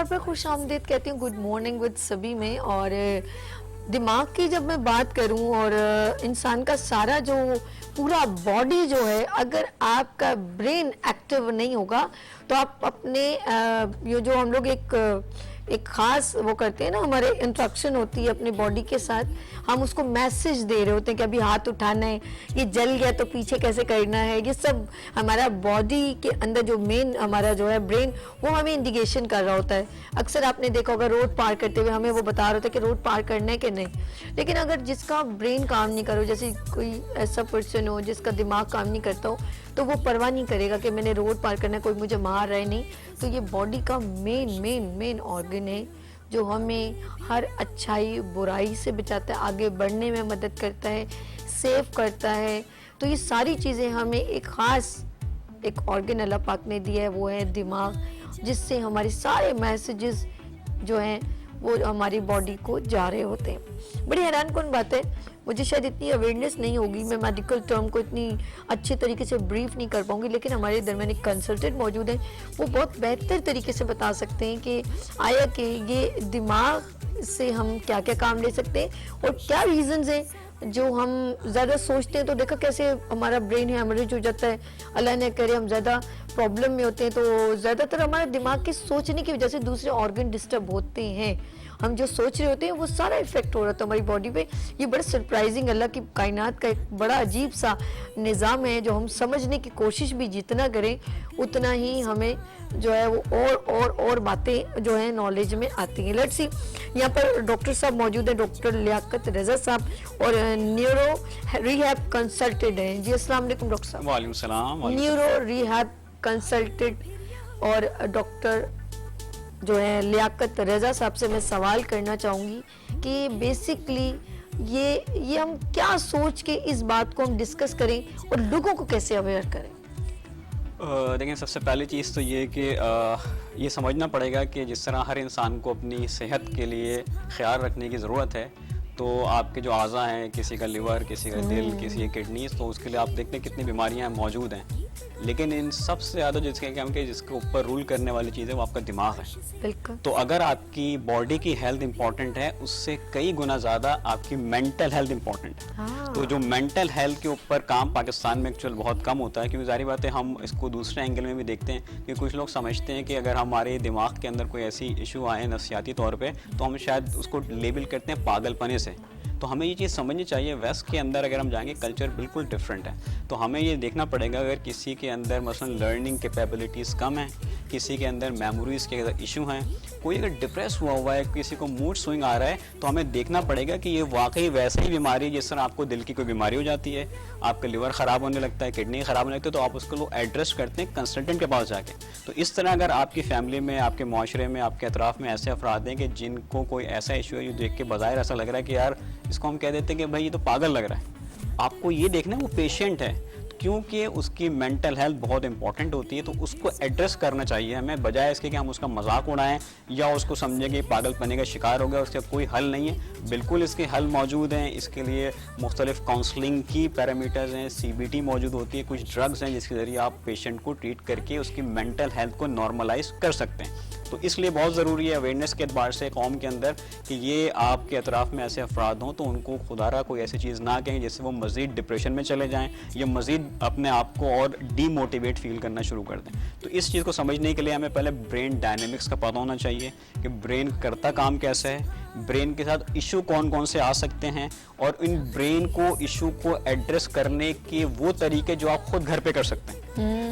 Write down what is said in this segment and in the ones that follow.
पे खुश आमदीद कहती हूँ, गुड मॉर्निंग विद सभी में। और दिमाग की जब मैं बात करूँ और इंसान का सारा जो पूरा बॉडी जो है, अगर आपका ब्रेन एक्टिव नहीं होगा तो आप अपने ये जो हम लोग एक खास वो करते हैं ना, हमारे इंट्रैक्शन होती है अपने बॉडी के साथ, हम उसको मैसेज दे रहे होते हैं कि अभी हाथ उठाना है, ये जल गया तो पीछे कैसे करना है, ये सब हमारा बॉडी के अंदर जो मेन हमारा जो है ब्रेन, वो हमें इंडिकेशन कर रहा होता है। अक्सर आपने देखा होगा रोड पार करते हुए हमें वो बता रहा होता है कि रोड पार करना है कि नहीं। लेकिन अगर जिसका ब्रेन काम नहीं करो, जैसे कोई ऐसा पर्सन हो जिसका दिमाग काम नहीं करता हो, तो वो परवाह नहीं करेगा कि मैंने रोड पार करना है, कोई मुझे मार रहा है नहीं। तो ये बॉडी का मेन ऑर्गन है जो हमें हर अच्छाई बुराई से बचाता है, आगे बढ़ने में मदद करता है, सेव करता है। तो ये सारी चीज़ें हमें एक ख़ास एक ऑर्गन अल्लाह पाक ने दिया है, वो है दिमाग, जिससे हमारे सारे मैसेजेस जो हैं वो हमारी बॉडी को जा रहे होते हैं। बड़ी हैरान कौन बात है, मुझे शायद इतनी अवेयरनेस नहीं होगी, मैं मेडिकल टर्म को इतनी अच्छे तरीके से ब्रीफ नहीं कर पाऊंगी, लेकिन हमारे दरमियान एक कंसल्टेंट मौजूद है, वो बहुत बेहतर तरीके से बता सकते हैं कि आया कि ये दिमाग से हम क्या क्या काम ले सकते हैं और क्या रीजंस हैं जो हम ज़्यादा सोचते हैं तो देखा कैसे हमारा ब्रेन हैमरेज हो जाता है। अल्लाह ने करे हम ज़्यादा प्रॉब्लम में होते हैं तो ज़्यादातर हमारे दिमाग के सोचने की वजह से दूसरे ऑर्गन डिस्टर्ब होते हैं। हम जो सोच रहे होते हैं वो सारा इफेक्ट हो रहा था हमारी बॉडी पे। ये बड़ा सरप्राइजिंग अल्लाह की कायनात का एक बड़ा अजीब सा निज़ाम है जो हम समझने की कोशिश भी जितना करें उतना ही हमें जो है वो और बातें जो है नॉलेज में आती हैं। लेट्स सी, यहाँ पर डॉक्टर साहब मौजूद हैं, डॉक्टर लियाकत रज़ा साहब, और न्यूरो रिहैब कंसल्टेंट हैं। जी अस्सलाम वालेकुम डॉक्टर साहब। वालेकुम सलाम। न्यूरो रिहैब कंसल्टेंट और डॉक्टर जो है लियाकत रज़ा साहब से मैं सवाल करना चाहूँगी कि बेसिकली ये हम क्या सोच के इस बात को हम डिस्कस करें और लोगों को कैसे अवेयर करें। देखिए, सबसे पहली चीज़ तो ये कि ये समझना पड़ेगा कि जिस तरह हर इंसान को अपनी सेहत के लिए ख्याल रखने की ज़रूरत है, तो आपके जो आज़ा हैं, किसी का लिवर, किसी का दिल, किसी की किडनीज, तो उसके लिए आप देखते हैं कितनी बीमारियां मौजूद हैं। लेकिन इन सबसे ज़्यादा जिसके ऊपर रूल करने वाली चीज़ है वो आपका दिमाग है। बिल्कुल। तो अगर आपकी बॉडी की हेल्थ इंपॉर्टेंट है, उससे कई गुना ज़्यादा आपकी मेंटल हेल्थ इंपॉर्टेंट है। तो जो मेंटल हेल्थ के ऊपर काम पाकिस्तान में एक्चुअल बहुत कम होता है, क्योंकि जारी बात है हम इसको दूसरे एंगल में भी देखते हैं कि कुछ लोग समझते हैं कि अगर हमारे दिमाग के अंदर कोई ऐसी इशू आए नफसियाती तौर पर, तो हम शायद उसको लेबल करते हैं पागलपने से। तो हमें ये चीज़ समझनी चाहिए, वेस्ट के अंदर अगर हम जाएंगे कल्चर बिल्कुल डिफरेंट है। तो हमें ये देखना पड़ेगा अगर किसी के अंदर मसलन लर्निंग कैपेबिलिटीज़ कम है, किसी के अंदर मेमोरीज़ के अंदर इशू हैं, कोई अगर डिप्रेस हुआ है, किसी को मूड स्विंग आ रहा है, तो हमें देखना पड़ेगा कि ये वाकई वैसे ही बीमारी है जिस तरह आपको दिल की कोई बीमारी हो जाती है, आपका लिवर ख़राब होने लगता है, किडनी ख़राब होने लगती है, तो आप उसको वो एड्रेस करते हैं कंसल्टेंट के पास जाके। तो इस तरह अगर आपकी फैमिली में, आपके माशरे में, आपके अतराफ़ में ऐसे अफराद हैं कि जिनको कोई ऐसा इशू है जो देख के बज़ाहिर ऐसा लग रहा है कि यार इसको हम कह देते हैं कि भाई ये तो पागल लग रहा है, आपको ये देखना है वो पेशेंट है, क्योंकि उसकी मेंटल हेल्थ बहुत इंपॉर्टेंट होती है। तो उसको एड्रेस करना चाहिए हमें, बजाय इसके कि हम उसका मजाक उड़ाएं या उसको समझें कि पागलपने का शिकार हो गया, उसका कोई हल नहीं है। बिल्कुल इसके हल मौजूद हैं, इसके लिए मुख्तलिफ काउंसलिंग की पैरामीटर्स हैं, CBT मौजूद होती है, कुछ ड्रग्स हैं जिसके ज़रिए आप पेशेंट को ट्रीट करके उसकी मेंटल हेल्थ को नॉर्मलाइज कर सकते हैं। तो इसलिए बहुत ज़रूरी है अवेयरनेस के एतबार से कौम के अंदर कि ये आपके अतराफ़ में ऐसे अफराद हों तो उनको खुदारा कोई ऐसी चीज़ ना कहें जिससे वो मज़ीद डिप्रेशन में चले जाएं या मज़ीद अपने आप को और डीमोटिवेट फील करना शुरू कर दें। तो इस चीज़ को समझने के लिए हमें पहले ब्रेन डायनेमिक्स का पता होना चाहिए कि ब्रेन करता काम कैसे है, ब्रेन के साथ इशू कौन कौन से आ सकते हैं, और इन ब्रेन को इशू को एड्रेस करने के वो तरीके जो आप खुद घर पे कर सकते हैं।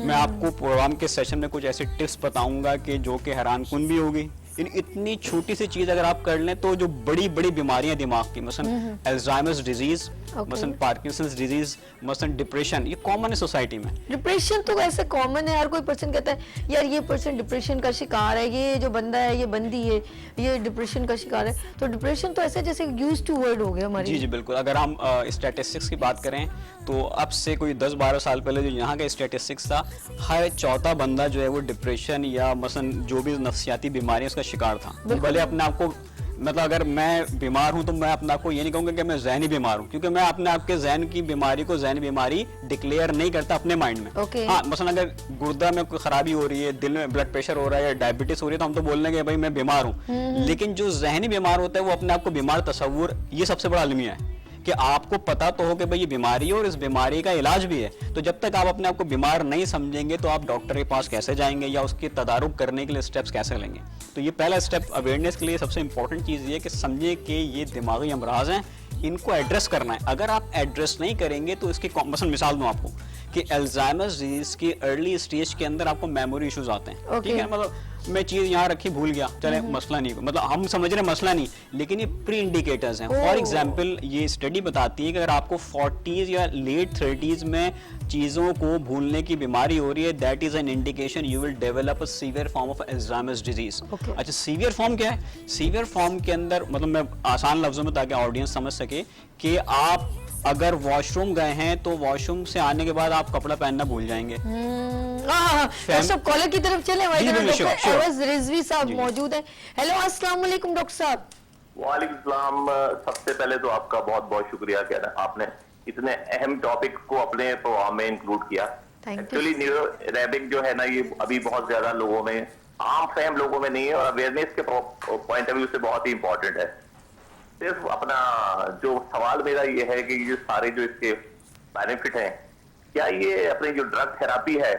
मैं आपको प्रोग्राम के सेशन में कुछ ऐसे टिप्स बताऊंगा कि जो कि हैरानकुन भी होगी। इतनी छोटी सी चीज़ अगर आप कर लें तो जो बड़ी बड़ी बीमारियां दिमाग की, मसलन अल्जाइमर्स डिजीज़, मसलन पार्किंसंस डिजीज़, मसलन डिप्रेशन, ये कॉमन है सोसाइटी में। डिप्रेशन तो ऐसे कॉमन है, हर कोई पर्सन कहता है यार ये पर्सन डिप्रेशन का शिकार है, ये जो बंदा है, ये बंदी है, ये डिप्रेशन का शिकार है। तो डिप्रेशन तो ऐसे जैसे यूज्ड टू वर्ड हो गया हमारी। जी जी बिल्कुल। अगर हम स्टैटिस्टिक्स की बात करें तो अब से कोई 10-12 साल पहले जो यहाँ का स्टैटिस्टिक्स था, हर चौथा बंदा जो है वो डिप्रेशन या मसलन जो भी नफसियाती बीमारी उसका शिकार था। भले अपने आप को मतलब अगर मैं बीमार हूं तो मैं अपने आप को ये नहीं कहूंगा कि मैं ज़हनी बीमार हूं, क्योंकि मैं अपने आप के जहन की बीमारी को ज़हनी बीमारी डिक्लेयर नहीं करता अपने माइंड में। Okay. हाँ, मसलन अगर गुर्दा में कोई खराबी हो रही है, दिल में ब्लड प्रेशर हो रहा है या डायबिटीज हो रही है, तो हम तो बोल लेंगे भाई मैं बीमार हूँ। लेकिन जो जहनी बीमार होता है वो अपने आप को बीमार तस्वुर, ये सबसे बड़ा अलमिया है कि आपको पता तो हो कि भाई ये बीमारी है और इस बीमारी का इलाज भी है। तो जब तक आप अपने आप को बीमार नहीं समझेंगे तो आप डॉक्टर के पास कैसे जाएंगे या उसकी तदारुक करने के लिए स्टेप्स कैसे लेंगे। तो ये पहला स्टेप अवेयरनेस के लिए सबसे इंपॉर्टेंट चीज़ ये है कि समझे कि ये दिमागी अमराज हैं, इनको एड्रेस करना है। अगर आप एड्रेस नहीं करेंगे तो इसकी मसलन मिसाल दूं आपको कि अल्जाइमर्स डिजीज की अर्ली स्टेज के अंदर आपको मेमोरी इश्यूज आते हैं। ठीक है, मतलब मैं चीज यहाँ रखी भूल गया, चले मसला नहीं, मतलब हम समझ रहे मसला नहीं, लेकिन ये प्री इंडिकेटर्स हैं। फॉर एग्जांपल ये स्टडी बताती है कि अगर आपको 40s या लेट 30s में चीजों को भूलने की बीमारी हो रही है, that is an indication you will develop a severe form of Alzheimer's disease. अच्छा, सीवियर फॉर्म क्या है? सीवियर फॉर्म के अंदर मतलब मैं आसान लफ्जों में ताकि ऑडियंस समझ सके कि आप अगर वॉशरूम गए हैं तो वॉशरूम से आने के बाद आप कपड़ा पहनना भूल जाएंगे। सब कॉलर की तरफ चले, डॉक्टर एवज रिजवी साहब मौजूद हैं। हेलो, अस्सलाम वालेकुम डॉक्टर साहब। वालेकुम सलाम। सबसे पहले तो आपका बहुत बहुत शुक्रिया कि आपने इतने अहम टॉपिक को अपने प्रोग्राम में इंक्लूड किया। एक्चुअली न्यूरोरेबिक जो है ना, ये अभी बहुत ज्यादा लोगों में, आम फहम लोगों में नहीं है और अवेयरनेस के पॉइंट ऑफ व्यू से बहुत ही इंपॉर्टेंट है। सिर्फ अपना जो सवाल मेरा ये है कि ये सारे जो इसके बेनिफिट हैं, क्या ये अपनी जो ड्रग थेरापी है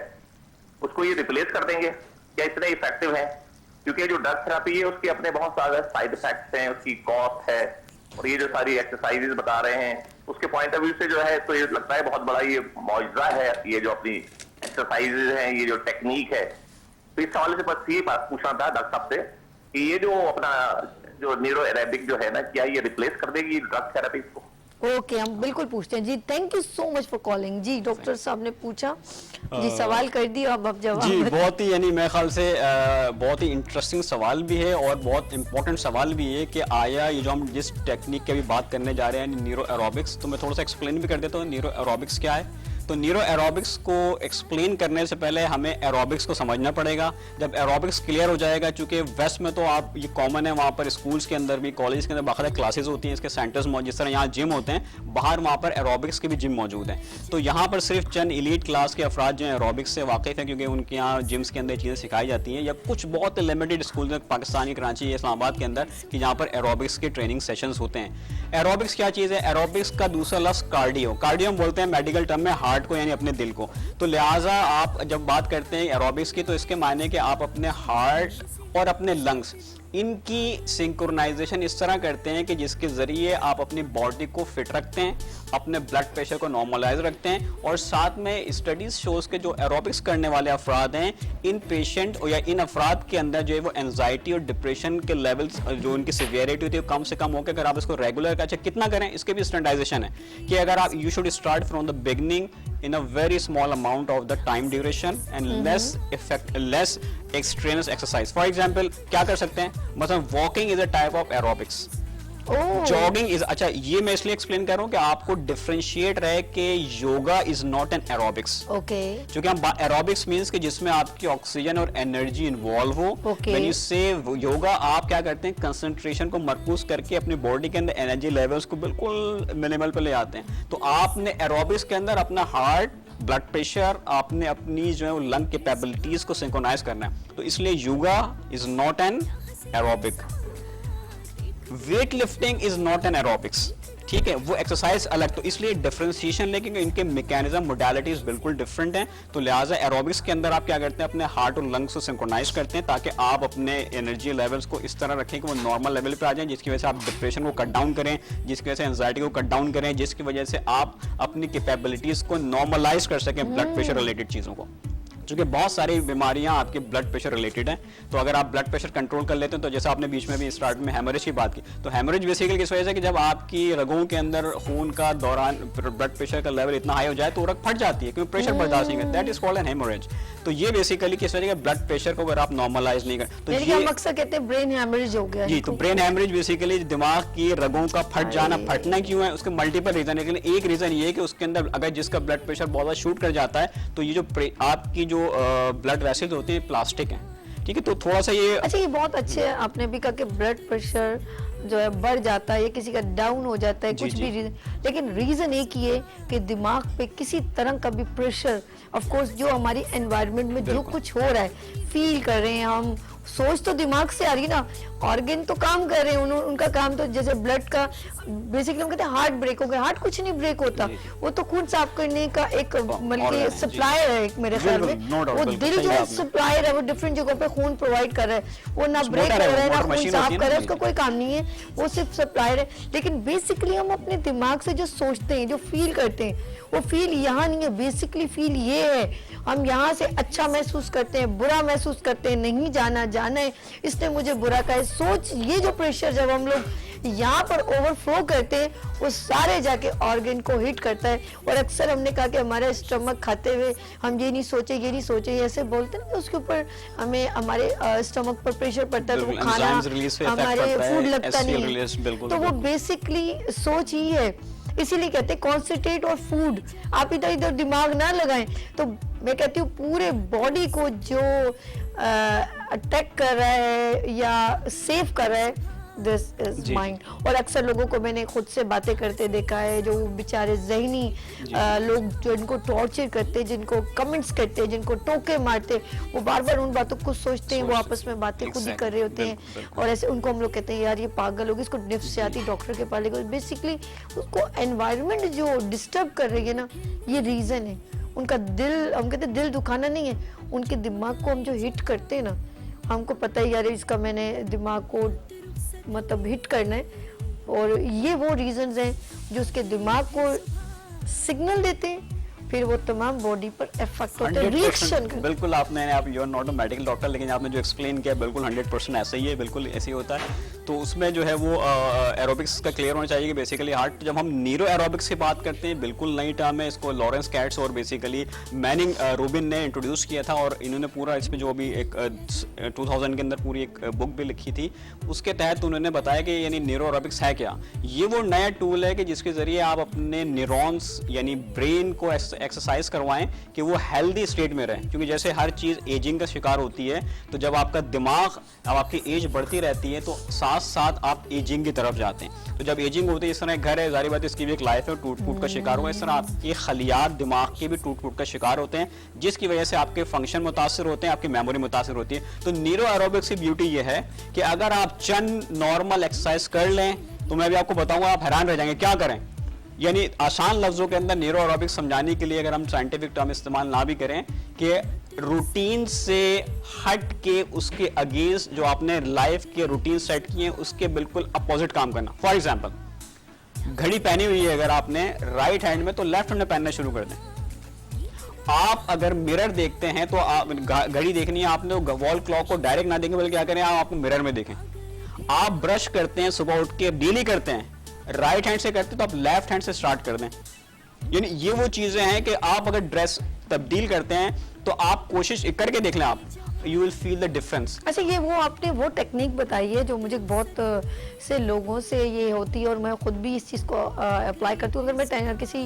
उसको ये रिप्लेस कर देंगे? क्या इतने इफेक्टिव हैं? क्योंकि जो ड्रग थेरापी है उसके अपने बहुत सारे साइड इफेक्ट्स हैं, उसकी कॉस्ट है, और ये जो सारी एक्सरसाइजेज बता रहे हैं उसके पॉइंट ऑफ व्यू से जो है तो ये लगता है बहुत बड़ा ये मौजूदा है, ये जो अपनी एक्सरसाइजेज हैं, ये जो टेक्निक है। तो इस सवाल से बस ये बात पूछना था डॉक्टर साहब से कि ये जो अपना जो न्यूरोरेबिक जो है ना, क्या ये रिप्लेस कर देगी ड्रग थेरेपी को? ओके, हम बिल्कुल पूछते हैं जी। Thank you so much for calling जी। डॉक्टर साहब ने पूछा जी, सवाल कर दिया, अब जवाब जी। बहुत ही यानी मेरे ख्याल से बहुत ही इंटरेस्टिंग सवाल भी है और बहुत इंपॉर्टेंट सवाल भी है कि आया ये जो हम जिस टेक्निक की अभी बात करने जा रहे हैं न्यूरो एरोबिक्स, तो मैं थोड़ा सा एक्सप्लेन भी कर देता हूँ न्यूरो एरोबिक्स क्या है। तो न्यूरो एरोबिक्स को एक्सप्लेन करने से पहले हमें एरोबिक्स को समझना पड़ेगा। जब एरोबिक्स क्लियर हो जाएगा, चूंकि वेस्ट में तो आप ये कॉमन है, वहाँ पर स्कूल्स के अंदर भी, कॉलेज के अंदर बाकायदा क्लासेस होती हैं, इसके सेंटर्स मौजूद, जिस तरह यहाँ जिम होते हैं, बाहर वहाँ पर एरोबिक्स के भी जिम मौजूद हैं। तो यहाँ पर सिर्फ चंद एलीट क्लास के अफराद जो हैं एरोबिक्स से वाकिफ हैं, क्योंकि उनके यहाँ जिम्स के अंदर चीज़ें सिखाई जाती हैं, या कुछ बहुत लिमिटेड स्कूल में पाकिस्तानी कराची या इस्लामाबाद के अंदर कि जहाँ पर एरोबिक्स के ट्रेनिंग सेशंस होते हैं। एरोबिक्स क्या चीज़ है? एरोबिक्स का दूसरा लफ्ज़ कार्डियो। कार्डियो हम बोलते हैं मेडिकल टर्म में हार्ट को, यानी अपने दिल को। तो लिहाजा आप जब बात करते हैं एरोबिक्स की, तो इसके मायने कि आप अपने हार्ट और अपने लंग्स, इनकी सिंक्रोनाइजेशन इस तरह करते हैं कि जिसके जरिए आप अपनी बॉडी को फिट रखते हैं, अपने ब्लड प्रेशर को नॉर्मलाइज रखते हैं, और साथ में स्टडीज शोज के जो एरोबिक्स करने वाले अफराद हैं, इन पेशेंट या इन अफराद के अंदर जो है वो एंजाइटी और डिप्रेशन के लेवल्स जो उनकी सिवियरिटी होती है कम से कम हो के, अगर आप इसको रेगुलर अच्छा कितना करें, इसके भी स्टैंडर्डाइजेशन है कि अगर आप you should start from the beginning in a very small amount of the time duration and less extraneous exercise. For example, क्या कर सकते हैं? मतलब walking is a type of aerobics. Jogging is, अच्छा ये मैं इसलिए एक्सप्लेन कर रहा हूँ कि आपको डिफरेंशिएट रहे कि yoga is not an aerobics. Okay, क्योंकि हम एरोबिक्स मींस कि जिसमें आपकी ऑक्सीजन और एनर्जी इन्वॉल्व हो। व्हेन यू से योगा, आप क्या करते हैं? कंसंट्रेशन को मरकूज करके अपनी बॉडी के अंदर एनर्जी लेवल्स को बिल्कुल मिनिमल पे ले आते हैं। तो आपने एरोबिक्स के अंदर अपना हार्ट, ब्लड प्रेशर, आपने अपनी जो है वो लंग कैपेबिलिटीज को सिंक्रोनाइज करना है। तो इसलिए yoga is not an aerobic. Weight lifting is not an aerobics, ठीक है, वो एक्सरसाइज अलग। तो इसलिए डिफरेंशिएशन लेकिन इनके मैकेनिज्म, मोडालिटीज बिल्कुल डिफरेंट हैं। तो लिहाजा एरोबिक्स के अंदर आप क्या करते हैं? अपने हार्ट और लंग्स को सिंक्रोनाइज करते हैं ताकि आप अपने एनर्जी लेवल्स को इस तरह रखें कि वो नॉर्मल लेवल पे आ जाएं, जिसकी वजह से आप डिप्रेशन को कट डाउन करें, जिसकी वजह से एंजाइटी को कट डाउन करें, जिसकी वजह से आप अपनी कैपेबिलिटीज को नॉर्मलाइज कर सकें ब्लड प्रेशर रिलेटेड चीज़ों को। क्योंकि बहुत सारी बीमारियां आपके ब्लड प्रेशर रिलेटेड हैं। तो अगर आप ब्लड प्रेशर कंट्रोल कर लेते हैं, तो जैसे आपने बीच में भी स्टार्ट में हेमरेज की बात की, तो हेमरेज बेसिकली किस वजह से कि जब आपकी रगों के अंदर खून का दौरान ब्लड प्रेशर का लेवल इतना हाई हो जाए तो रग फट जाती है क्योंकि प्रेशर बर्दाश्त नहीं करता। That is called an haemorrhage. तो ये बेसिकली किस वजह से ब्लड प्रेशर को अगर आप नॉर्मलाइज नहीं करते, तो ये हम अक्सर कहते हैं ब्रेन हेमरेज हो गया जी। तो ब्रेन हेमरेज बेसिकली दिमाग की रगों का फट जाना। फटना क्यों है? उसके मल्टीपल रीजन है, लेकिन एक रीजन ये है कि उसके अंदर अगर जिसका ब्लड प्रेशर बहुत ज्यादा शूट कर जाता है, तो ये जो आपकी जो ब्लड वेसल्स होते हैं प्लास्टिक हैं, ठीक है। तो थोड़ा सा ये अच्छा, ये बहुत अच्छे है, आपने भी कहा कि ब्लड प्रेशर जो है बढ़ जाता है या किसी का डाउन हो जाता है, कुछ भी रीजन, लेकिन रीजन एक ही है कि दिमाग पे किसी तरह का भी प्रेशर, ऑफ कोर्स जो हमारी एनवायरनमेंट में जो कुछ हो रहा है फील कर रहे हैं हम, सोच तो दिमाग से आ रही ना, ऑर्गन तो काम कर रहे हैं, उनका काम तो जैसे ब्लड का बेसिकली हम कहते हैं हार्ट ब्रेक हो गया, हार्ट कुछ नहीं ब्रेक होता, वो तो खून साफ करने का एक बल्कि सप्लायर है मेरे ख्याल में, वो दिल जो है सप्लायर है, वो डिफरेंट जगहों पे खून प्रोवाइड कर रहा है, वो ना ब्रेक कर रहा है ना खून साफ कर रहा है, उसका कोई काम नहीं है, वो सिर्फ सप्लायर है। लेकिन बेसिकली हम अपने दिमाग से जो सोचते हैं, जो फील करते हैं, वो फील यहाँ नहीं है, बेसिकली फील ये है, हम यहाँ से अच्छा महसूस करते हैं, बुरा महसूस करते हैं, नहीं जाना जाना है, इसने मुझे बुरा कहा है, सोच, ये जो प्रेशर जब हम लोग यहाँ पर ओवरफ्लो करते हैं, वो सारे जाके ऑर्गन को हिट करता है। और अक्सर हमने कहा कि हमारे स्टमक खाते हुए हम ये नहीं सोचे, ऐसे बोलते हैं ना, उसके ऊपर हमें हमारे स्टमक पर प्रेशर पड़ता है, तो वो खाना हमारे फूड लगता नहीं है, तो वो बेसिकली सोच ही है। इसीलिए कहते हैं कॉन्सेंट्रेट और फूड, आप इधर इधर दिमाग ना लगाएं। तो मैं कहती हूँ पूरे बॉडी को जो अटैक कर रहा है या सेव कर रहा है, दिस इज माइंड। और अक्सर लोगों को मैंने खुद से बातें करते देखा है, जो बेचारे ज़हनी लोग जो इनको टॉर्चर करते, जिनको कमेंट्स करते, जिनको टोके मारते, वो बार बार उन बातों को सोचते हैं, वो आपस में बातें खुद ही कर रहे होते हैं, और ऐसे उनको हम लोग कहते हैं यार ये पागल होगी, इसको निफ्स से आती, डॉक्टर के पास लेकर। बेसिकली उसको एनवायरनमेंट जो डिस्टर्ब कर रही है ना, ये रीज़न है। उनका दिल, हम कहते हैं दिल दुखाना नहीं है, उनके दिमाग को हम जो हिट करते हैं ना, हमको पता है यार इसका मैंने दिमाग को मतलब हिट करना है, और ये वो रीजंस हैं जो उसके दिमाग को सिग्नल देते हैं, फिर वो तमाम बॉडी पर इफेक्ट होता है, रिएक्शन। बिल्कुल, आपने, आप you are not a medical doctor, लेकिन आपने जो एक्सप्लेन किया बिल्कुल 100% ऐसा ही है, बिल्कुल ऐसे ही होता है। तो उसमें जो है वो एरोबिक्स का क्लियर होना चाहिए कि बेसिकली हार्ट, जब हम न्यूरो एरोबिक्स की बात करते हैं, बिल्कुल नई टर्म है, इसको लॉरेंस कैट्स और बेसिकली मैनिंग रूबिन ने इंट्रोड्यूस किया था, और इन्होंने पूरा इसमें जो अभी एक 2000 के अंदर पूरी एक बुक भी लिखी थी, उसके तहत उन्होंने बताया कि यानी न्यूरो एरोबिक्स है क्या। ये वो नया टूल है कि जिसके जरिए आप अपने न्यूरॉन्स यानी ब्रेन को एक्सरसाइज करवाएं कि वो हेल्दी स्टेट में रहें, क्योंकि जैसे हर चीज़ एजिंग का शिकार होती है, तो जब आपका दिमाग, अब आपकी एज बढ़ती रहती है, तो साथ साथ आप एजिंग की तरफ जाते हैं। तो जब एजिंग होती है, इस तरह घर है, जारी बात है, इसकी भी एक लाइफ है, टूट फूट का शिकार हुआ, इस तरह आपके खलियात दिमाग के भी टूट फूट का शिकार होते हैं, जिसकी वजह से आपके फंक्शन मुतासिर होते हैं, आपकी मेमोरी मुतासिर होती है। तो न्यूरो एरोबिक्स की ब्यूटी ये है कि अगर आप चंद नॉर्मल एक्सरसाइज कर लें, तो मैं भी आपको बताऊंगा, आप हैरान रह जाएंगे। क्या करें, यानी आसान लफ्जों के अंदर न्यूरो एरोबिक्स समझाने के लिए अगर हम साइंटिफिक टर्म इस्तेमाल ना भी करें, कि रूटीन से हट के उसके अगेंस्ट जो आपने लाइफ के रूटीन सेट किए हैं, उसके बिल्कुल अपोजिट काम करना। फॉर एग्जांपल, घड़ी पहनी हुई है अगर आपने राइट हैंड में, तो लेफ्ट हैंड में पहनना शुरू कर दें। आप अगर मिरर देखते हैं, तो आप घड़ी देखनी है आपने, वॉल क्लॉक को डायरेक्ट ना देखें, बल्कि क्या करें, आप आपको मिरर में देखें। आप ब्रश करते हैं, सुबह उठ के डेली करते हैं, राइट हैंड से करते हैं, तो आप लेफ्ट हैंड से स्टार्ट कर दें। यानी ये वो चीजें हैं कि आप अगर ड्रेस तब्दील करते हैं, तो आप कोशिश करके देख लें, आप you will feel the difference. अच्छा, ये वो आपने वो टेक्निक बताई है जो मुझे बहुत से लोगों से ये होती है, और मैं खुद भी इस चीज़ को अप्लाई करती हूँ। अगर मैं किसी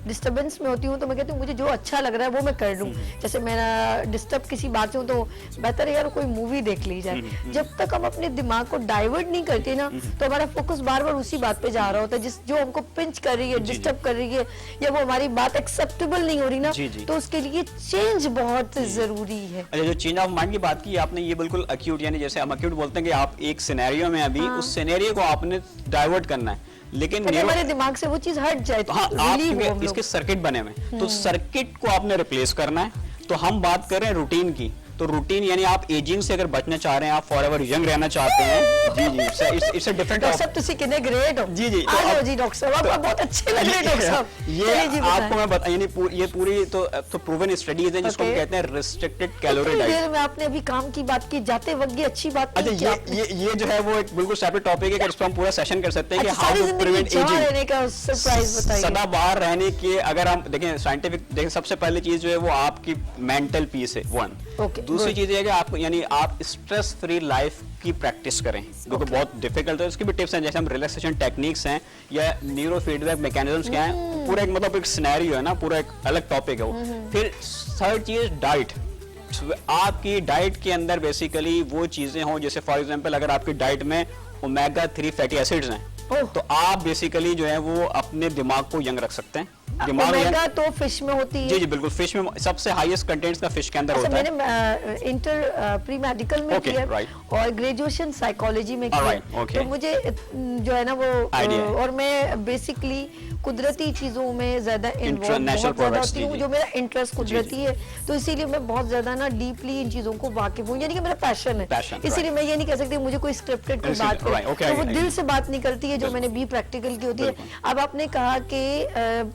डिस्टर्बेंस में होती हूँ, तो मैं कहती हूँ मुझे जो अच्छा लग रहा है वो मैं कर लूँ। जैसे मैं डिस्टर्ब किसी बात से हूँ, तो बेहतर है यार कोई मूवी देख ली जाए। जब तक हम अपने दिमाग को डाइवर्ट नहीं करते ना, तो हमारा फोकस बार बार उसी बात पे जा रहा होता है, जिस जो हमको पिंच कर रही है, डिस्टर्ब कर रही है, या वो हमारी बात एक्सेप्टेबल नहीं हो रही ना, तो उसके लिए चेंज बहुत जरूरी है। अच्छा, जो चेंज ऑफ माइंड की बात की आपने, ये बिल्कुल एक्यूट, यानी जैसे हम एक्यूट बोलते हैं कि आप एक सिनेरियो में अभी उस सिनेरियो को आपने डाइवर्ट करना है, लेकिन हमारे दिमाग से वो चीज हट जाए, तो आप इसके सर्किट बने हुए, तो सर्किट को आपने रिप्लेस करना है। तो हम बात कर रहे हैं रूटीन की, तो रूटीन यानी आप एजिंग से अगर बचना चाह रहे हैं, आप फॉरएवर यंग रहना चाहते हैं। जी जी, इट्स अ डिफरेंट। डॉक्टर साहब तुसी कितने ग्रेट हो। जी जी, आ जाओ जी डॉक्टर साहब, आप बहुत अच्छे लग रहे हैं डॉक्टर साहब। ये आपको मैं बता, यानी ये पूरी तो प्रूवन स्टडीज हैं, जिसको हम कहते हैं रिस्ट्रिक्टेड कैलोरी डाइट। में आपने अभी काम की बात की, जाते वक्त ये अच्छी बात की। अच्छा, ये जो है वो एक बिल्कुल सेपरेट टॉपिक है, इस पर हम पूरा सेशन कर सकते हैं कि हाउ टू प्रिवेंट एजिंग। रहने का सरप्राइज बताइए। सदाबहार रहने के, अगर हम देखें साइंटिफिक, देखें सबसे पहली चीज जो है वो आपकी मेंटल पीस है, वन। दूसरी चीज है कि आप, यानी आप स्ट्रेस फ्री लाइफ की प्रैक्टिस करें, जो कि बहुत डिफिकल्ट है। उसकी भी टिप्स हैं, जैसे हम रिलैक्सेशन टेक्निक्स हैं या न्यूरो फीडबैक मैकेनिज्म्स क्या हैं, पूरा एक मतलब एक सिनेरियो है ना, पूरा एक अलग टॉपिक है वो। फिर थर्ड चीज डाइट, आपकी डाइट के अंदर बेसिकली वो चीजें हों, जैसे फॉर एग्जांपल अगर आपकी डाइट में ओमेगा 3 फैटी एसिड्स हैं, तो आप बेसिकली जो है वो अपने दिमाग को यंग रख सकते हैं। दिमाग ओमेगा तो फिश में होती है। जी जी बिल्कुल, फिश में सबसे हाईएस्ट कंटेंट्स का फिश के अंदर होता है। मैंने इंटर प्री मेडिकल में किया और ग्रेजुएशन साइकोलॉजी में किया, तो मुझे जो है ना वो और मैं बेसिकली कुदरती चीजों में ज्यादा इन्वॉल्व होती हूँ, जो मेरा इंटरेस्ट कुदरती है, तो इसीलिए मैं बहुत ज्यादा ना डीपली इन चीजों को वाकिफ हूँ, यानी कि मेरा पैशन है। इसीलिए मैं ये नहीं कह सकती मुझे कोई स्क्रिप्टेड कोई बात तो वो दिल से बात निकलती है, जो मैंने बी प्रैक्टिकल की होती है। अब आपने कहा कि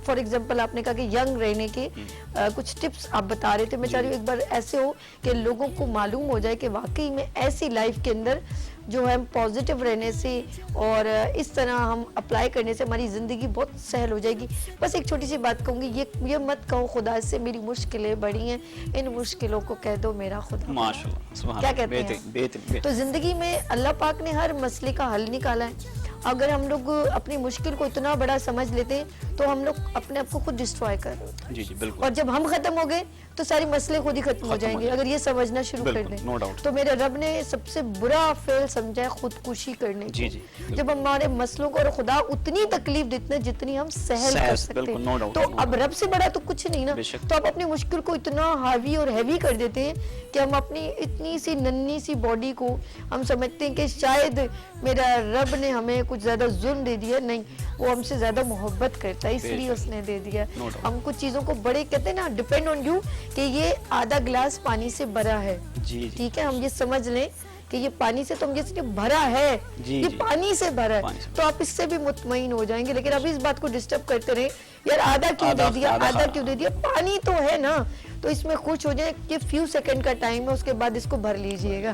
फॉर एग्जांपल आपने कहा कि यंग रहने के कुछ टिप्स आप बता रहे थे, मैं चाह रही हूँ एक बार ऐसे हो कि लोगों को मालूम हो जाए कि वाकई में ऐसी लाइफ के अंदर जो है पॉजिटिव रहने से और इस तरह हम अप्लाई करने से हमारी ज़िंदगी बहुत सहल हो जाएगी। बस एक छोटी सी बात कहूँगी, ये मत कहो खुदा से मेरी मुश्किलें बड़ी हैं, इन मुश्किलों को कह दो मेरा खुदा। माशाल्लाह, क्या कहते हैं? तो ज़िंदगी में अल्लाह पाक ने हर मसले का हल निकाला है। अगर हम लोग अपनी मुश्किल को इतना बड़ा समझ लेते हैं तो हम लोग अपने आप को खुद डिस्ट्रॉय कर रहे हैं। जी जी बिल्कुल। और जब हम खत्म हो गए तो सारी मसले खुद ही खत्म हो जाएंगे, अगर ये समझना शुरू कर दें। No doubt. तो मेरे रब ने सबसे बुरा फेल समझा है खुदकुशी करने जी जी। जब हमारे मसलों को और खुदा उतनी तकलीफ देते हैं जितनी हम सहल कर सकते हैं, तो अब रब से बड़ा तो कुछ नहीं ना। तो आप अपनी मुश्किल को इतना हावी और हैवी कर देते हैं कि हम अपनी इतनी सी नन्ही सी बॉडी को हम समझते हैं कि शायद मेरा रब ने हमें कुछ ज्यादा जुल्म दे दिया। नहीं, वो हमसे ज्यादा मोहब्बत करता है, इसलिए उसने दे दिया। हम कुछ चीजों को बड़े कहते हैं ना, डिपेंड ऑन यू, कि ये आधा गिलास पानी से भरा है, ठीक है, हम ये समझ लें कि ये पानी से, तो हम ये भरा है, ये पानी से भरा है, तो आप इससे भी मुतमईन हो जाएंगे। लेकिन अभी इस बात को डिस्टर्ब करते रहे, यार आधा क्यों दे दिया, आधा क्यों दे दिया, पानी तो है ना, तो इसमें खुश हो जाए कि फ्यू सेकंड का टाइम है, उसके बाद इसको भर लीजिएगा।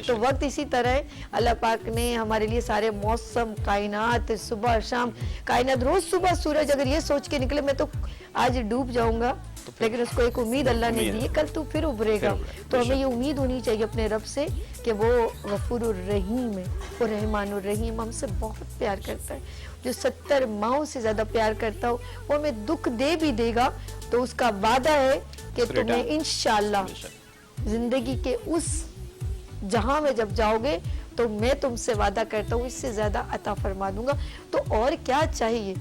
तो वक्त इसी तरह है, अल्लाह पाक ने हमारे लिए सारे मौसम, कायनात, सुबह शाम, कायनात रोज सुबह सूरज अगर ये सोच के निकले मैं तो आज डूब जाऊंगा, लेकिन उसको एक उम्मीद अल्लाह ने दी है, कल तू फिर उभरेगा। तो हमें ये उम्मीद होनी चाहिए अपने रब से कि वो गफूरुर रहीम है, वो रहमानुर रहीम, हमसे बहुत प्यार करता है। जो 70 माओं से ज्यादा प्यार करता हो, वो हमें दुख दे भी देगा तो उसका वादा है कि तुम्हें इंशाअल्लाह जिंदगी के उस जहां में जब जाओगे तो मैं तुमसे वादा करता हूँ इससे ज्यादा अता फरमा दूंगा। तो और क्या चाहिए,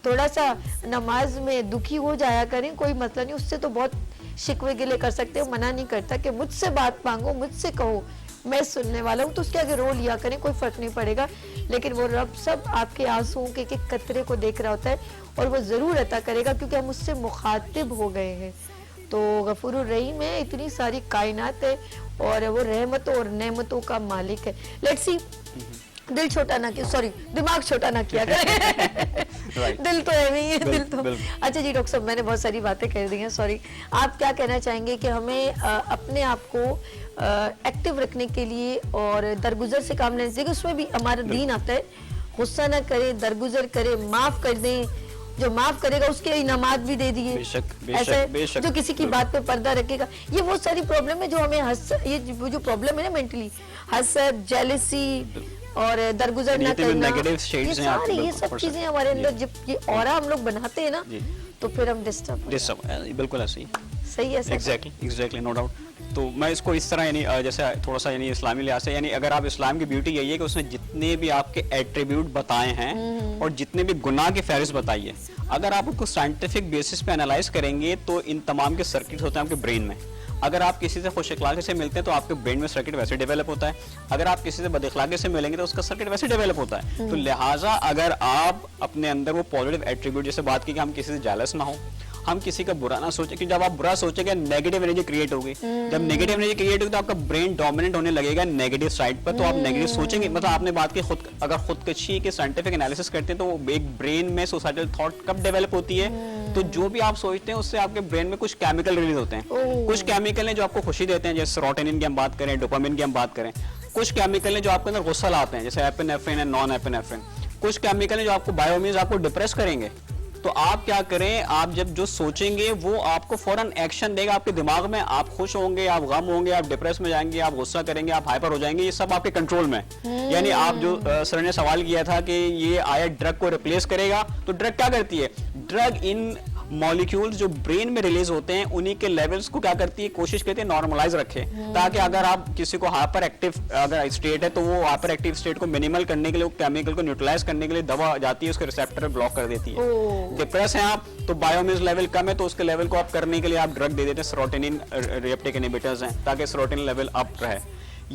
थोड़ा सा नमाज में दुखी हो जाया करें, कोई मसला नहीं, उससे तो बहुत शिकवे गिले कर सकते हो, मना नहीं करता कि मुझसे बात मांगो, मुझसे कहो, मैं सुनने वाला हूँ, तो उसके आगे रो लिया करें, कोई फर्क नहीं पड़ेगा। लेकिन वो रब सब आपके आंसुओं के एक कतरे को देख रहा होता है और वो जरूर अता करेगा, क्योंकि हम उससे मुखातिब हो गए हैं। तो गफूरुर रहीम है, इतनी सारी कायनात है और वो रहमतों और नेमतों का मालिक है। लेट्स सी, दिल छोटा ना किया, सॉरी दिमाग छोटा ना किया करें। दिल तो है नहीं है, दिल तो। अच्छा जी डॉक्टर साहब, मैंने बहुत सारी बातें कर दी हैं, सॉरी। आप क्या कहना चाहेंगे कि हमें अपने आप को एक्टिव रखने के लिए और दरगुजर से काम लेने से, उसमें भी हमारा दीन आता है, गुस्सा ना करें, दरगुजर करें, माफ कर दें, जो माफ करेगा उसके इनामात भी दे दिए, ऐसे जो किसी की बात पे पर्दा रखेगा, ये वो सारी प्रॉब्लम है जो हमें ये जो प्रॉब्लम है ना मेंटली, हसद, जेलसी और दरगुजर ना करना, ये सब चीजें हमारे अंदर जब ये ऑरा हम लोग बनाते हैं ना, तो फिर हम डिस्टर्ब बिल्कुल ऐसे ही सही है। Exactly no doubt. तो मैं इसको इस तरह यानी जैसे थोड़ा सा यानी इस्लामी लिहाज से, यानी अगर आप इस्लाम की ब्यूटी यही है कि उसने जितने भी आपके एट्रीब्यूट बताए हैं और जितने भी गुनाह की फहरिस्त बताई है, अगर आप उसको साइंटिफिक बेसिस पे एनालाइज करेंगे तो इन तमाम के सर्किट होते हैं आपके ब्रेन में। अगर आप किसी से खुश अखलाक़ी से मिलते हैं तो आपके ब्रेन में सर्किट वैसे डेवलप होता है, अगर आप किसी से बदअखलाक़ी से मिलेंगे तो उसका सर्किट वैसे डेवलप होता है। तो लिहाजा अगर आप अपने अंदर वो पॉजिटिव एट्रीब्यूट, जैसे बात की कि हम किसी से जेलस ना हो, हम किसी का बुरा ना सोचें, क्योंकि जब आप बुरा सोचेंगे नेगेटिव एनर्जी क्रिएट होगी, जब नेगेटिव एनर्जी क्रिएट होगी तो आपका ब्रेन डोमिनेट होने लगेगा नेगेटिव साइड पर, तो आप नेगेटिव सोचेंगे। मतलब आपने बात की अगर खुदकशी के साइंटिफिक एनालिसिस करते हैं तो एक ब्रेन में सुसाइडल थॉट कब डेवलप होती है, तो जो भी आप सोचते हैं उससे आपके ब्रेन में कुछ केमिकल रिलीज होते हैं। कुछ केमिकल हैं जो आपको खुशी देते हैं, जैसे सेरोटोनिन की हम बात करें, डोपामिन की हम बात करें। कुछ केमिकल हैं जो आपके अंदर गुस्सा लाते हैं, जैसे एपिनेफ्रिन एंड नॉन एपिनेफ्रिन। कुछ केमिकल हैं जो आपको बायोमीन्स आपको डिप्रेस करेंगे। तो आप क्या करें, आप जब जो सोचेंगे वो आपको फौरन एक्शन देगा आपके दिमाग में, आप खुश होंगे, आप गम होंगे, आप डिप्रेस में जाएंगे, आप गुस्सा करेंगे, आप हाइपर हो जाएंगे, ये सब आपके कंट्रोल में। यानी आप जो सर ने सवाल किया था कि ये आया ड्रग को रिप्लेस करेगा, तो ड्रग क्या करती है, ड्रग इन मॉलिक्यूल्स जो ब्रेन में रिलीज होते हैं उन्हीं के लेवल्स को क्या करती है, कोशिश करती है नॉर्मलाइज रखे, ताकि अगर आप किसी को हाइपर एक्टिव अगर स्टेट है तो वो हाइपर एक्टिव स्टेट को मिनिमल करने के लिए, केमिकल को न्यूट्रलाइज करने के लिए दवा जाती है, उसके रिसेप्टर ब्लॉक कर देती है। डिप्रेस है आप तो बायोमेज लेवल कम है तो उसके लेवल को आप करने के लिए आप ड्रग दे देते हैं, सेरोटोनिन रिसेप्टर इनहिबिटर्स हैं ताकि सेरोटोनिन लेवल अप रहे।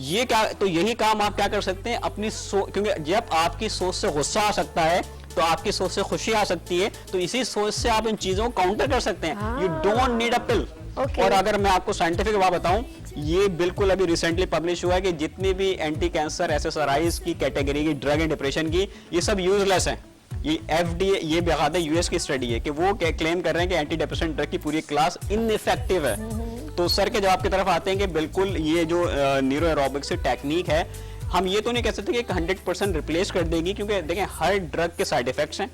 ये क्या, तो यही काम आप क्या कर सकते हैं अपनी क्योंकि जब आपकी सोच से गुस्सा आ सकता है तो आपकी सोच से खुशी आ सकती है, तो इसी सोच से आप इन चीजों को काउंटर कर सकते हैं। यू डोंट नीड अ पिल। और अगर मैं आपको साइंटिफिक बात बताऊं, ये बिल्कुल अभी रिसेंटली पब्लिश हुआ है कि जितनी भी एंटी कैंसर एसएसआरआईज की कैटेगरी की ड्रग एंड डिप्रेशन की, ये सब यूजलेस है। ये FDA, ये बेकायदा यूएस की स्टडी है कि वो क्लेम कर रहे हैं कि एंटी डिप्रेशन ड्रग की पूरी क्लास इनइफेक्टिव है। तो सर के जवाब की तरफ आते हैं कि बिल्कुल ये जो न्यूरो एरोबिक्स की टेक्निक है, हम ये तो नहीं कह सकते कि 100% रिप्लेस कर देगी, क्योंकि देखें हर ड्रग के साइड इफेक्ट्स हैं,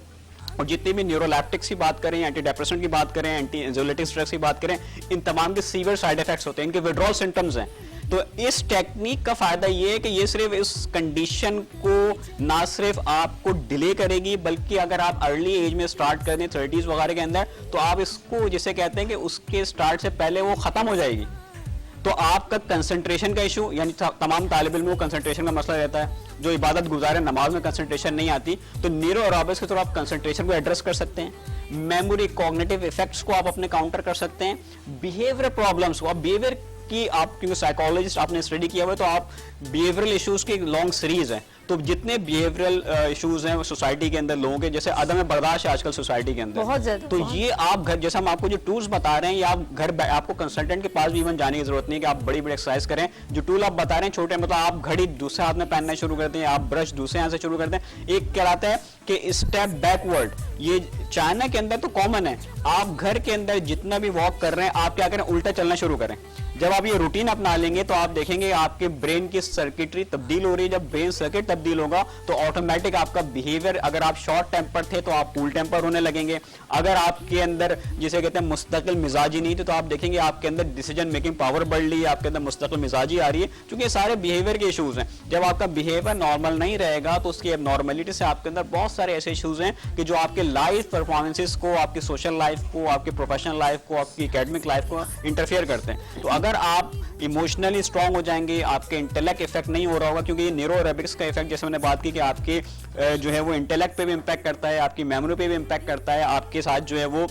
और जितनी भी न्यूरोलैप्टिक्स की बात करें, एंटी डिप्रेशन की बात करें, एंटी एंजाइलेटिक्स ड्रग्स की बात करें, इन तमाम के सीवियर साइड इफेक्ट्स होते हैं, इनके विड्रॉल सिम्टम्स हैं। तो इस टेक्निक का फायदा ये है कि ये सिर्फ इस कंडीशन को ना सिर्फ आपको डिले करेगी, बल्कि अगर आप अर्ली एज में स्टार्ट कर दें 30s वगैरह के अंदर, तो आप इसको जिसे कहते हैं कि उसके स्टार्ट से पहले वो खत्म हो जाएगी। तो आपका कंसंट्रेशन का इशू, यानी तमाम तालिब इल्मों को कंसंट्रेशन का मसला रहता है, जो इबादत गुजारे नमाज में कंसंट्रेशन नहीं आती, तो न्यूरो एरोबिक्स के थ्रू आप कंसंट्रेशन को एड्रेस कर सकते हैं, मेमोरी कॉग्निटिव इफेक्ट्स को आप अपने काउंटर कर सकते हैं, बिहेवियर प्रॉब्लम्स को आप बिहेवियर की आप क्योंकि साइकोलॉजिस्ट आपने स्टडी किया हुआ है, तो आप बिहेवियरल इश्यूज की लॉन्ग सीरीज है, तो जितने बिहेवियरल इश्यूज हैं सोसाइटी के अंदर लोगों के, जैसे अदम बर्दाश्त है आजकल सोसाइटी के अंदर बहुत ज्यादा, तो ये आप घर, जैसे हम आपको जो टूल्स बता रहे हैं, ये आप घर आपको कंसल्टेंट के पास भी इवन जाने की जरूरत नहीं कि आप बड़ी बड़ी एक्सरसाइज करें। जो टूल आप बता रहे हैं छोटे, मतलब आप घड़ी दूसरे हाथ में पहनना शुरू करते हैं, आप ब्रश दूसरे हाथ से शुरू करते हैं। एक कहलाता है कि स्टेप बैकवर्ड, ये चाइना के अंदर तो कॉमन है, आप घर के अंदर जितना भी वॉक कर रहे हैं आप क्या करें, उल्टा चलना शुरू करें। जब आप ये रूटीन अपना लेंगे तो आप देखेंगे आपके ब्रेन की सर्किटरी तब्दील हो रही है। जब ब्रेन सर्किट तब्दील होगा तो ऑटोमेटिक आपका बिहेवियर, अगर आप शॉर्ट टेम्पर थे तो आप कूल टेम्पर होने लगेंगे, अगर आपके अंदर जिसे कहते हैं मुस्तकिल मिजाजी नहीं थे तो आप देखेंगे आपके अंदर डिसीजन मेकिंग पावर बढ़ रही है, आपके अंदर मुस्तकिल मिजाजी आ रही है, क्योंकि ये सारे बिहेवियर के इशूज हैं। जब आपका बिहेवियर नॉर्मल नहीं रहेगा तो उसकी एबनॉर्मलिटी से आपके अंदर बहुत सारे ऐसे इशूज हैं कि जो आपके लाइफ परफॉर्मेंसेस को, आपकी सोशल लाइफ को, आपकी प्रोफेशनल लाइफ को, आपकी एकेडमिक लाइफ को इंटरफेयर करते हैं। तो अगर आप इमोशनली स्ट्रांग हो जाएंगे, आपके इंटेलेक्ट इफेक्ट नहीं हो रहा होगा, क्योंकि ये न्यूरो एरोबिक्स का इफेक्ट जैसे मैंने बात की कि आपके जो है वो इंटेलेक्ट पे भी इंपैक्ट करता है, आपकी मेमोरी पे भी इंपैक्ट करता है, आपके साथ जो है वो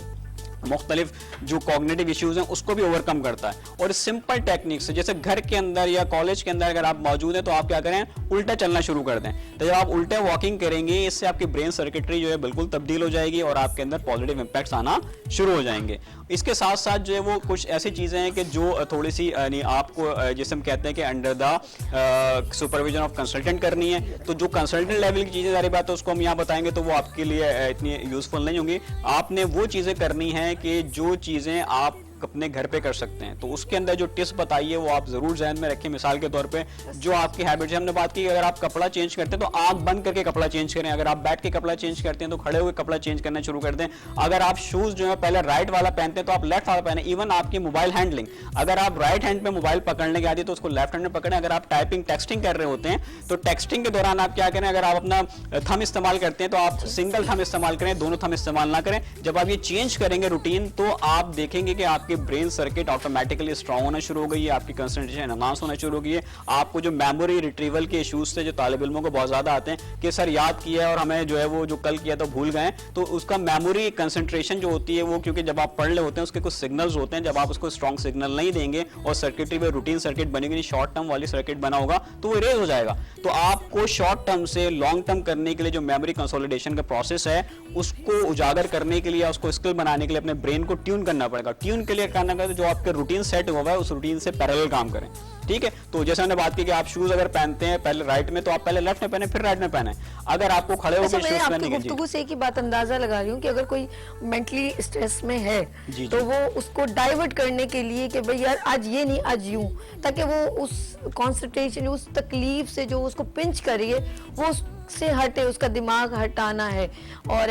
मुख्तलिफ जो कॉग्निटिव इश्यूज हैं उसको भी ओवरकम करता है। और सिंपल टेक्निक से, जैसे घर के अंदर या कॉलेज के अंदर अगर आप मौजूद हैं तो आप क्या करें, उल्टा चलना शुरू कर दें। तो जब आप उल्टे वॉकिंग करेंगे इससे आपकी ब्रेन सर्किटरी जो है बिल्कुल तब्दील हो जाएगी और आपके अंदर पॉजिटिव इंपैक्ट्स आना शुरू हो जाएंगे। इसके साथ साथ जो है वो कुछ ऐसी चीज़ें हैं कि जो थोड़ी सी यानी आपको जैसे हम कहते हैं कि under the supervision of consultant करनी है, तो जो कंसल्टेंट लेवल की चीज़ें सारी बात है उसको हम यहाँ बताएंगे तो वो आपके लिए इतनी यूजफुल नहीं होंगी। आपने वो चीज़ें करनी है कि जो चीज़ें आप अपने घर पे कर सकते हैं, तो उसके अंदर जो टिप्स बताइए वो आप जरूर ध्यान में रखें। मिसाल के तौर पे जो आपकी हैबिट है, हमने बात की अगर आप कपड़ा चेंज करते हैं तो आंख बंद करके कपड़ा चेंज करें, अगर आप बैठ के कपड़ा चेंज करते हैं तो खड़े हुए कपड़ा चेंज करना शुरू कर दें, अगर आप शूज जो है पहले राइट वाला पहनते हैं तो आप लेफ्ट वाला पहने। इवन आपकी मोबाइल हैंडलिंग, अगर आप राइट हैंड में मोबाइल पकड़ने की आदत है तो उसको लेफ्ट हैंड में पकड़ें। अगर आप टाइपिंग टेक्सटिंग कर रहे होते हैं तो टेक्सटिंग के दौरान आप क्या करें, अगर आप अपना थंब इस्तेमाल करते हैं तो आप सिंगल थंब इस्तेमाल करें, दोनों थंब इस्तेमाल ना करें। जब आप ये चेंज करेंगे रूटीन तो आप देखेंगे कि आपके ब्रेन सर्किट ऑटोमेटिकली स्ट्रांग होना शुरू हो गई है, आपकी कंसंट्रेशन एनहांस होना शुरू हो गई है। आपको जो मेमोरी रिट्रीवल के इश्यूज थे जो तालिब इल्मों को बहुत ज्यादा आते हैं कि सर याद किया है और हमें जो है वो जो कल किया तो भूल गए, तो उसका मेमोरी कंसंट्रेशन जो होती है वो, क्योंकि जब आप पढ़ रहे होते हैं उसके कुछ सिग्नल्स होते हैं, जब आप उसको स्ट्रॉन्ग सिग्नल नहीं देंगे और सर्किटरी में रूटीन सर्किट बनेगी, शॉर्ट टर्म वाली सर्किट बना होगा तो वो इरेज हो जाएगा। तो आपको शॉर्ट टर्म से लॉन्ग टर्म करने के लिए जो मेमोरी कंसोलिडेशन का प्रोसेस है उसको उजागर करने के लिए, उसको स्किल बनाने के लिए अपने ब्रेन को ट्यून करना पड़ेगा। ट्यून के लिए करना है जो आपके रूटीन सेट हुआ है उस रूटीन से पैरेलल काम करें, ठीक है। तो जैसे हमने बात की कि आप शूज अगर पहनते हैं पहले राइट में तो आप पहले लेफ्ट में पहने फिर राइट में पहने। अगर आपको खड़े होकर शूज पहनने के, गुफ्तगू से एक ही बात अंदाजा लगा रही हूँ कि अगर कोई मेंटली स्ट्रेस में है जी, तो वो उसको डाइवर्ट करने के लिए कि भाई यार आज ये नहीं आज यूं, ताकि वो उस कॉन्सेंट्रेशन, उस तकलीफ से जो उसको पिंच कर रही है वो से हटे, उसका दिमाग हटाना है और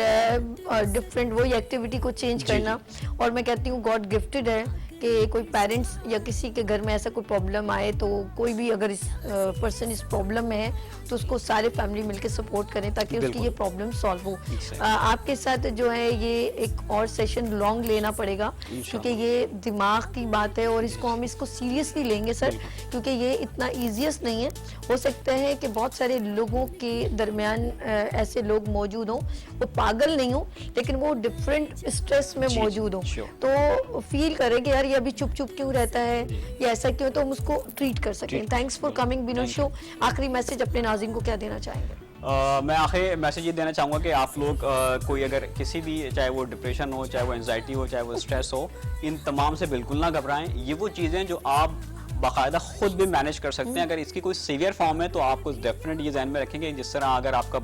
डिफरेंट वही एक्टिविटी को चेंज करना। और मैं कहती हूँ गॉड गिफ्टेड है कि कोई पेरेंट्स या किसी के घर में ऐसा कोई प्रॉब्लम आए तो कोई भी अगर इस पर्सन इस प्रॉब्लम में है तो उसको सारे फैमिली मिलके सपोर्ट करें ताकि उसकी ये प्रॉब्लम सॉल्व हो। आपके साथ जो है ये एक और सेशन लॉन्ग लेना पड़ेगा क्योंकि ये दिमाग की बात है और इसको हम इसको सीरियसली लेंगे सर, क्योंकि ये इतना ईजिएस्ट नहीं है। हो सकता है कि बहुत सारे लोगों के दरमियान ऐसे लोग मौजूद हों, वो पागल नहीं हो लेकिन वो डिफरेंट स्ट्रेस में मौजूद हो, तो फील करें कि यार ये अभी चुप चुप क्यों रहता है या ऐसा क्यों, तो हम उसको ट्रीट कर सकें। Thanks for coming Vinod show. आखिरी मैसेज अपने नाज़रीन को क्या देना चाहेंगे? मैं आखिर मैसेज ये देना चाहूँगा कि आप लोग कोई अगर किसी भी, चाहे वो डिप्रेशन हो, चाहे वो एंजाइटी हो, चाहे वो स्ट्रेस हो, इन तमाम से बिल्कुल ना घबराएं। ये वो चीज़ें जो आप बाकायदा खुद भी मैनेज कर सकते हैं। अगर इसकी कोई सीवियर फॉर्म है तो आपको डेफिनेट ये ध्यान में रखेंगे, जिस तरह अगर आपका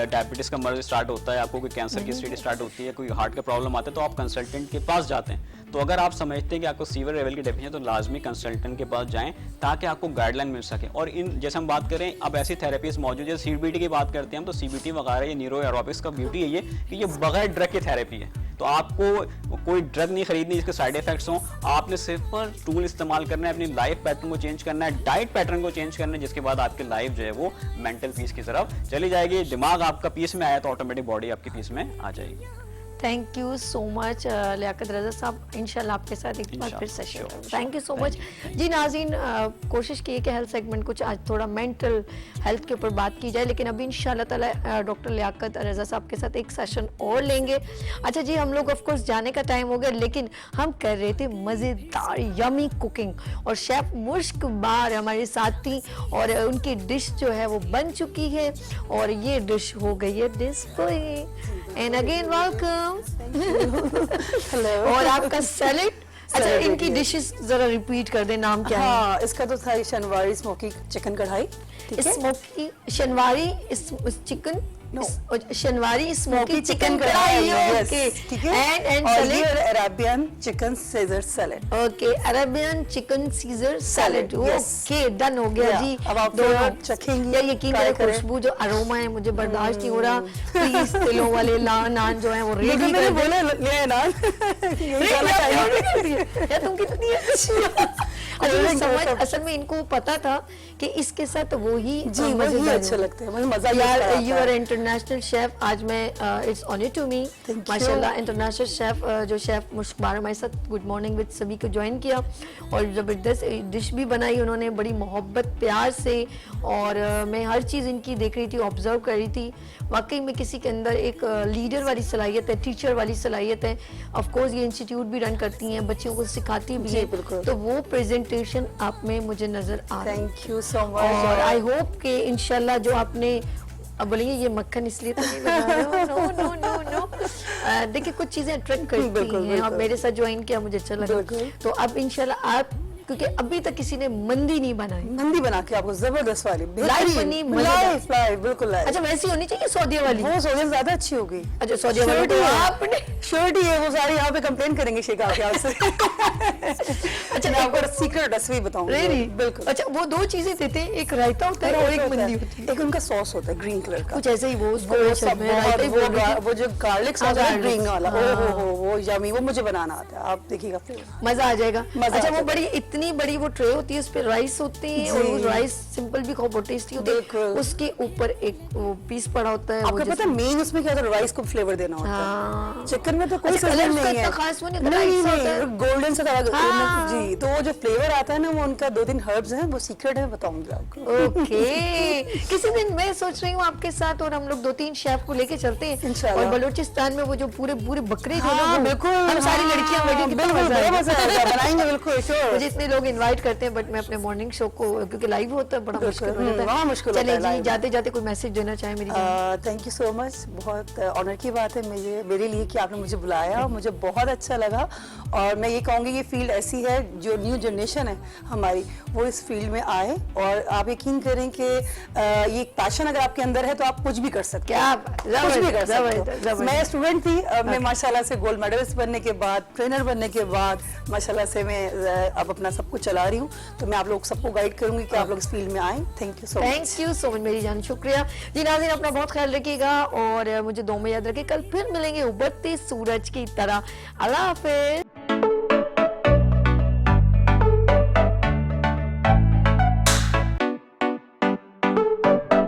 डायबिटीज़ का मर्ज स्टार्ट होता है, आपको कोई कैंसर की स्टेज स्टार्ट होती है, कोई हार्ट का प्रॉब्लम आता है, तो आप कंसल्टेंट के पास जाते हैं। तो अगर आप समझते हैं कि आपको सीवियर लेवल की डेफिनेशन है तो लाजमी कंसल्टेंट के पास जाएं ताकि आपको गाइडलाइन मिल सके। और इन जैसे हम बात करें, अब ऐसी थेरेपीज मौजूद है, CBT की बात करते हैं हम, तो CBT वगैरह ये न्यूरो एरोबिक्स का ब्यूटी है ये कि ये बगैर ड्रग की थेरेपी है। तो आपको कोई ड्रग नहीं खरीदनी जिसके साइड इफेक्ट्स हों, आपने सिर्फ टूल इस्तेमाल करना है, अपनी लाइफ पैटर्न को चेंज करना है, डाइट पैटर्न को चेंज करना है, जिसके बाद आपकी लाइफ जो है वो मेंटल पीस की तरफ चली जाएगी। दिमाग आपका पीस में आया तो ऑटोमेटिक बॉडी आपकी पीस में आ जाएगी। Thank you so much Liyaqat Raza साहब, इंशाल्लाह आपके साथ एक बार फिर session. Thank you so much जी। नाज़रीन, कोशिश की कि हेल्थ सेगमेंट कुछ आज थोड़ा मेंटल हेल्थ के ऊपर बात की जाए, लेकिन अभी इंशाल्लाह ताला डॉक्टर लियाकत रज़ा साहब के साथ एक सेशन और लेंगे। अच्छा जी, हम लोग ऑफ कोर्स जाने का टाइम हो गया, लेकिन हम कर रहे थे मज़ेदार यमी कुकिंग और शेफ मुश्क बार हमारे साथ थी और उनकी डिश जो है वो बन चुकी है और ये डिश हो गई है display. And again welcome. Hello. और आपका सैलेड। अच्छा, इनकी डिशेस जरा रिपीट कर दे, नाम क्या है? हाँ, इसका तो था शनवारी स्मोकी चिकन कढ़ाई, ठीक है? स्मोकी शनवारी चिकन, शनवारी स्मोकी चिकन कढ़ाई, कढ़ाई, yes, ओके, ठीक है? एंड और ये salad, Arabian chicken scissor salad, okay, Arabian chicken scissor salad, yes. Okay, done हो गया जी। अब आप दोनों चखेंगी, या यकीन try करें, करें। खुशबू जो अरोमा है मुझे बर्दाश्त नहीं हो रहा। प्लीज तिलों वाले नान जो है वो रेडी मैंने कर बोला ले है ना या तुम कितनी अच्छी हो। अच्छा, ये समझ असल में इनको पता था कि इसके साथ वो ही जी, वही अच्छे लगते हैं, मुझे मजा यार। आता यू है। Are international chef. आज मैं इट्स ऑनर टू मी माशाल्लाह, इंटरनेशनल शेफ जो शेफ मुश्कबार हमारे साथ गुड मॉर्निंग विद सभी को ज्वाइन किया और ज़बरदस्त डिश भी बनाई उन्होंने बड़ी मोहब्बत प्यार से। और मैं हर चीज़ इनकी देख रही थी, ऑब्जर्व कर रही थी। वाकई में किसी के अंदर एक लीडर वाली सलाहियत है, टीचर वाली सलाहियत है। ऑफ कोर्स ये इंस्टीट्यूट भी रन करती हैं, बच्चों को सिखाती भी जी, हैं, बिल्कुल। तो वो प्रेजेंटेशन आप में मुझे नजर आ रहा है। Thank you so much. और आई होप कि इंशाल्लाह जो आपने, अब बोलेंगे ये मक्खन इसलिए तो नहीं लगा रहे हो, नो नो नो नो। देखिए, कुछ चीजें अट्रैक्ट करती बिल्कुल, हैं। आप बिल्कुल। मेरे साथ ज्वाइन किया, मुझे अच्छा लगा। बिल्कुल। तो अब इंशाल्लाह आप, क्योंकि अभी तक किसी ने मंदी नहीं बनाई, मंदी बना के आपको जबरदस्त वाली लाइव बनी, मजेदार। लाइव बिल्कुल लाइव। अच्छा वैसी होनी चाहिए सऊदी वाली। वो सोडियम ज्यादा अच्छी होगी। अच्छा सऊदी वाली तो आपने श्योरिटी है, वो सारे यहाँ पे कंप्लेन करेंगे शेख आपके आपसे। अच्छा, मैं आपको सीक्रेट रेसिपी बताऊंगी। रेडी? बिल्कुल। अच्छा, वो दो चीजें देते हैं, एक रायता होता है और एक मंदी होती है। एक उनका सॉस होता है ग्रीन कलर का, कुछ ऐसे ही वो उसको वो अच्छा, सब मैं रायता ही बोल रही थी। वो जो गार्लिक हाँ, सॉस है garlic ग्रीन वाला, हाँ, ओ हो वो यमी, वो मुझे बनाना आता है, आप देखिएगा फिर मजा आ जाएगा। मजा अच्छा, आ वो जाएगा। बड़ी इतनी बड़ी वो ट्रे होती है, उस पे राइस होती है और वो राइस सिंपल भी बहुत टेस्टी होती है। बिल्कुल। उसके ऊपर एक वो पीस पड़ा होता है। आपको पता है मेन उसमें क्या होता है, राइस को फ्लेवर देना होता हाँ। है। चिकन में तो कोई अच्छा, फ्लेवर colour उसका नहीं है, इतना खास वो नहीं, नहीं rice होता है। नहीं, गोल्डन से थोड़ा हाँ। जी। तो वो जो फ्लेवर आता है ना, वो उनका 2-3 हर्ब्स हैं, वो सीक्रेट है, बताऊंगी आपको। ओके, किसी दिन मैं सोच रही हूँ आपके साथ और हम लोग 2-3 शेफ को लेके चलते हैं इंशाल्लाह। और बलोचिस्तान में वो जो पूरे पूरे बकरे थे ना, हाँ, वो बिल्कुल, हम सारी हाँ, लड़कियां बैठी, कितना बिल्कुल, मजा बड़ा आएगा। मजा आएगा, बनाएंगे बिल्कुल, श्योर। मुझे इतने लोग इनवाइट करते हैं, बट मैं अपने मॉर्निंग शो को, क्योंकि लाइव होता है, बड़ा मुश्किल हो जाता वहाँ है। मुश्किल होता चले है जी, live। जाते जाते कोई मैसेज देना चाहे मेरी जान। थैंक यू सो मच, बहुत ऑनर की बात है मेरे लिए कि आपने मुझे बुलाया, मुझे बहुत अच्छा लगा। और मैं ये कहूँगी ये फील्ड ऐसी है, जो न्यू जनरेशन है हमारी, वो इस फील्ड में आए और आप यकीन करें कि ये एक पैशन अगर आपके अंदर है तो आप कुछ भी कर सकते हैं। क्या कुछ भी कर सकते जबरदस्त। हो। मैं स्टूडेंट थी, मैं माशाल्लाह से गोल्ड मेडलिस्ट बनने के बाद, ट्रेनर बनने के बाद माशाल्लाह से मैं अब अपना सब कुछ चला रही हूँ। तो मैं आप लोग सबको गाइड करूंगी कि आप लोग इस फील्ड में आए। Thank you so much. Thank you so much मेरी जान, शुक्रिया जी। नाज़रीन, अपना बहुत ख्याल रखिएगा और मुझे 2 में याद रखिए, कल फिर मिलेंगे उबरते सूरज की तरह। अल्लाह हाफिज।